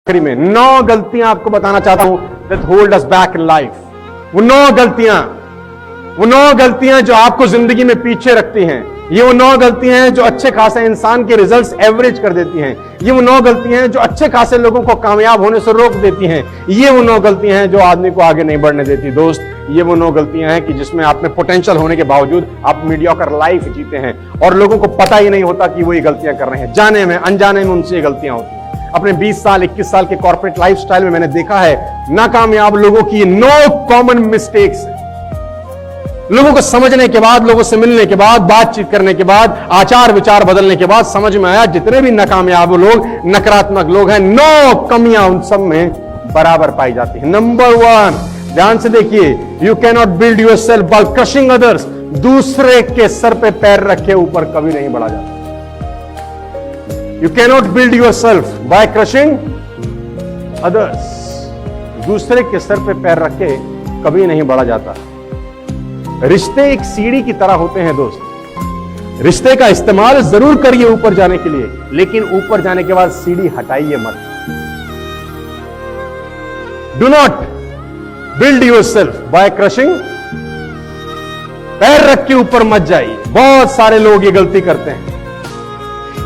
आखिरी में 9 गलतियां आपको बताना चाहता हूं that hold us back in life। वो 9 गलतियां जो आपको जिंदगी में पीछे रखती हैं। ये वो 9 गलतियां हैं जो अच्छे खासे इंसान के रिजल्ट्स एवरेज कर देती हैं। ये वो 9 गलतियां हैं जो अच्छे खासे लोगों को कामयाब होने से रोक देती हैं। ये वो 9 गलतियां हैं जो आदमी को आगे नहीं बढ़ने देती। दोस्त, ये वो 9 गलतियां हैं कि जिसमें आप में पोटेंशियल होने के बावजूद आप मीडियोकर लाइफ जीते हैं और लोगों को पता ही नहीं होता कि वो ये गलतियां कर रहे हैं। जाने में अनजाने में उनसे ये गलतियां होती हैं। अपने 20 साल 21 साल के कॉर्पोरेट लाइफस्टाइल में मैंने देखा है नाकामयाब लोगों की 9 कॉमन मिस्टेक्स। लोगों को समझने के बाद, लोगों से मिलने के बाद, बातचीत करने के बाद, आचार विचार बदलने के बाद समझ में आया जितने भी नाकामयाब लोग, नकारात्मक लोग हैं, 9 कमियां उन सब में बराबर पाई जाती है। नंबर 1, ध्यान से देखिए, you can not build yourself by crushing others. दूसरे के सर पे पैर रखे ऊपर कभी नहीं बढ़ा जाता। You cannot build yourself by crushing others। दूसरे के सर पे पैर रखे कभी नहीं बढ़ा जाता। रिश्ते एक सीढ़ी की तरह होते हैं दोस्त। रिश्ते का इस्तेमाल जरूर करिए ऊपर जाने के लिए, लेकिन ऊपर जाने के बाद सीढ़ी हटाइए मत। Do not build yourself by crushing। पैर रख के ऊपर मत जाइए। बहुत सारे लोग ये गलती करते हैं।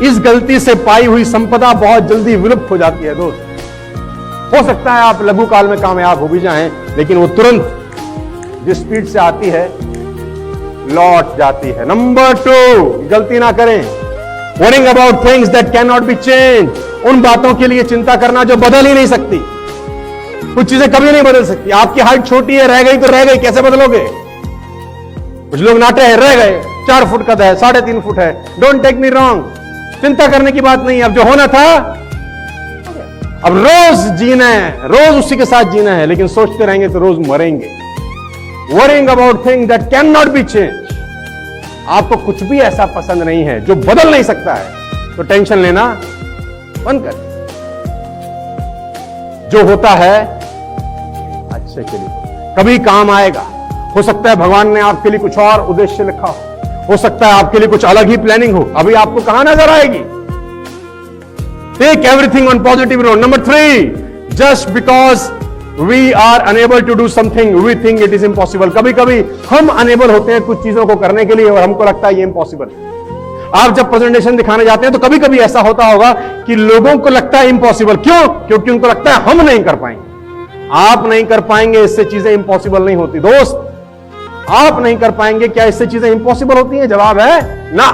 इस गलती से पाई हुई संपदा बहुत जल्दी विलुप्त हो जाती है दोस्त। हो सकता है आप लघु काल में कामयाब हो भी जाएं, लेकिन वो तुरंत जिस स्पीड से आती है लौट जाती है। नंबर 2, गलती ना करें worrying about things that can not be change. उन बातों के लिए चिंता करना जो बदल ही नहीं सकती। कुछ चीजें कभी नहीं बदल सकती। आपकी हाइट छोटी है, रह गई तो रह गई, कैसे बदलोगे? कुछ लोग नाटे हैं, रह गए, 4 फुट कद है, 3.5 फुट है। डोंट टेक मी रॉन्ग, चिंता करने की बात नहीं। अब जो होना था, अब रोज जीना है, रोज उसी के साथ जीना है, लेकिन सोचते रहेंगे तो रोज मरेंगे। Worrying about things that can not be change. आपको कुछ भी ऐसा पसंद नहीं है जो बदल नहीं सकता है, तो टेंशन लेना बंद कर। जो होता है अच्छे के लिए, कभी काम आएगा। हो सकता है भगवान ने आपके लिए कुछ और उद्देश्य लिखा हो सकता है आपके लिए कुछ अलग ही प्लानिंग हो, अभी आपको कहां नजर आएगी। Take everything on positive road. Number 3, just because we are unable to do something we think it is impossible. कभी कभी हम अनेबल होते हैं कुछ चीजों को करने के लिए और हमको लगता है ये इम्पॉसिबल। आप जब प्रेजेंटेशन दिखाने जाते हैं तो कभी कभी ऐसा होता होगा कि लोगों को लगता है इम्पॉसिबल। क्यों? क्योंकि उनको लगता है हम नहीं कर पाएंगे। आप नहीं कर पाएंगे, इससे चीजें इम्पॉसिबल नहीं होती दोस्त। आप नहीं कर पाएंगे, क्या इससे चीजें इंपॉसिबल होती हैं? जवाब है ना।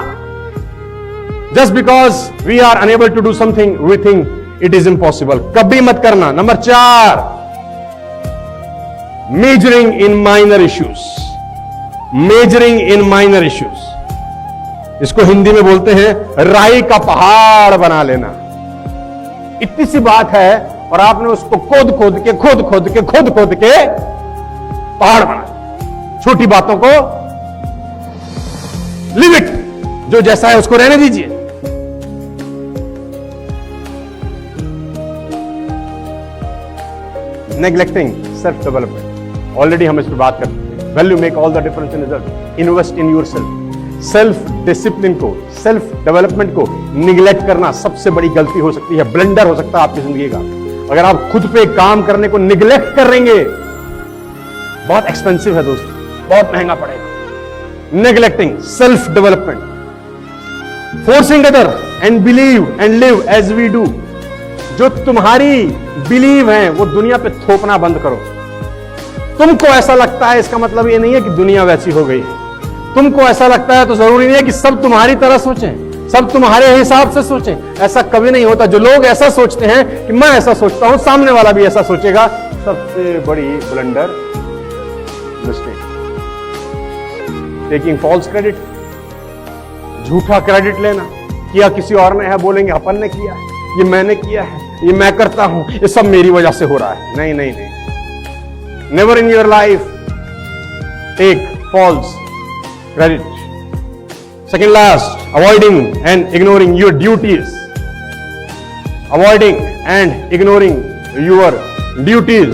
Just because we are unable to do something we think it is impossible, कभी मत करना। Number 4, majoring in minor issues. Majoring in minor issues, इसको हिंदी में बोलते हैं राई का पहाड़ बना लेना। इतनी सी बात है और आपने उसको खोद खोद के पहाड़ बना। छोटी बातों को लिमिट, जो जैसा है उसको रहने दीजिए। नेग्लेक्टिंग सेल्फ डेवलपमेंट, ऑलरेडी हम इस पर बात कर चुके हैं। Value make all the difference in result. Invest in yourself. Self discipline को, सेल्फ डेवलपमेंट को निग्लेक्ट करना सबसे बड़ी गलती हो सकती है, ब्लंडर हो सकता है आपकी जिंदगी का। अगर आप खुद पे काम करने को निग्लेक्ट करेंगे, बहुत एक्सपेंसिव है दोस्तों, बहुत महंगा पड़ेगा। Neglecting self development. Forcing other and believe and live as we do. जो तुम्हारी बिलीव है वो दुनिया पे थोपना बंद करो। तुमको ऐसा लगता है, इसका मतलब ये नहीं है कि दुनिया वैसी हो गई है। तुमको ऐसा लगता है तो जरूरी नहीं है कि सब तुम्हारी तरह सोचें, सब तुम्हारे हिसाब से सोचें। ऐसा कभी नहीं होता। जो लोग ऐसा सोचते हैं कि मैं ऐसा सोचता हूं, सामने वाला भी ऐसा सोचेगा, सबसे बड़ी blunder, mistake. Taking false credit, झूठा क्रेडिट लेना। किया किसी और ने है, बोलेंगे अपन ने किया है, ये मैंने किया है, ये मैं करता हूं, ये सब मेरी वजह से हो रहा है। नहीं नहीं नहीं, never in your life take false credit. Second last, avoiding and ignoring your duties. Avoiding and ignoring your duties.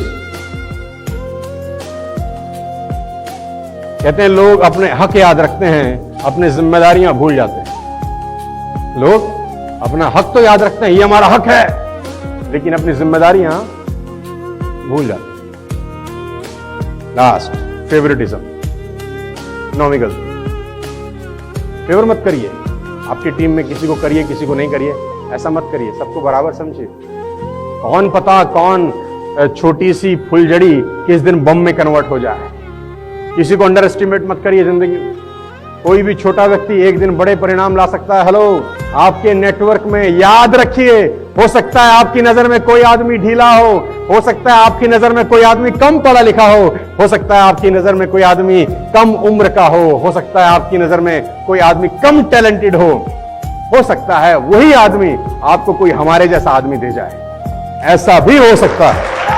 कहते हैं लोग अपने हक याद रखते हैं, अपनी जिम्मेदारियां भूल जाते हैं। लोग अपना हक तो याद रखते हैं, ये हमारा हक है, लेकिन अपनी जिम्मेदारियां भूल जाते। लास्ट, फेवरेटिज्म, 9वीं गलती। फेवर मत करिए, आपकी टीम में किसी को करिए किसी को नहीं करिए, ऐसा मत करिए, सबको बराबर समझिए। कौन पता कौन छोटी सी फुलझड़ी किस दिन बम में कन्वर्ट हो जाए। किसी को अंडर एस्टिमेट मत करिए जिंदगी में। कोई भी छोटा व्यक्ति एक दिन बड़े परिणाम ला सकता है। हेलो, आपके नेटवर्क में याद रखिए, हो सकता है आपकी नजर में कोई आदमी ढीला हो सकता है आपकी नजर में कोई आदमी कम पढ़ा लिखा हो सकता है आपकी नजर में कोई आदमी कम उम्र का हो सकता है आपकी नजर में कोई आदमी कम टैलेंटेड हो सकता है वही आदमी आपको कोई हमारे जैसा आदमी दे जाए, ऐसा भी हो सकता है।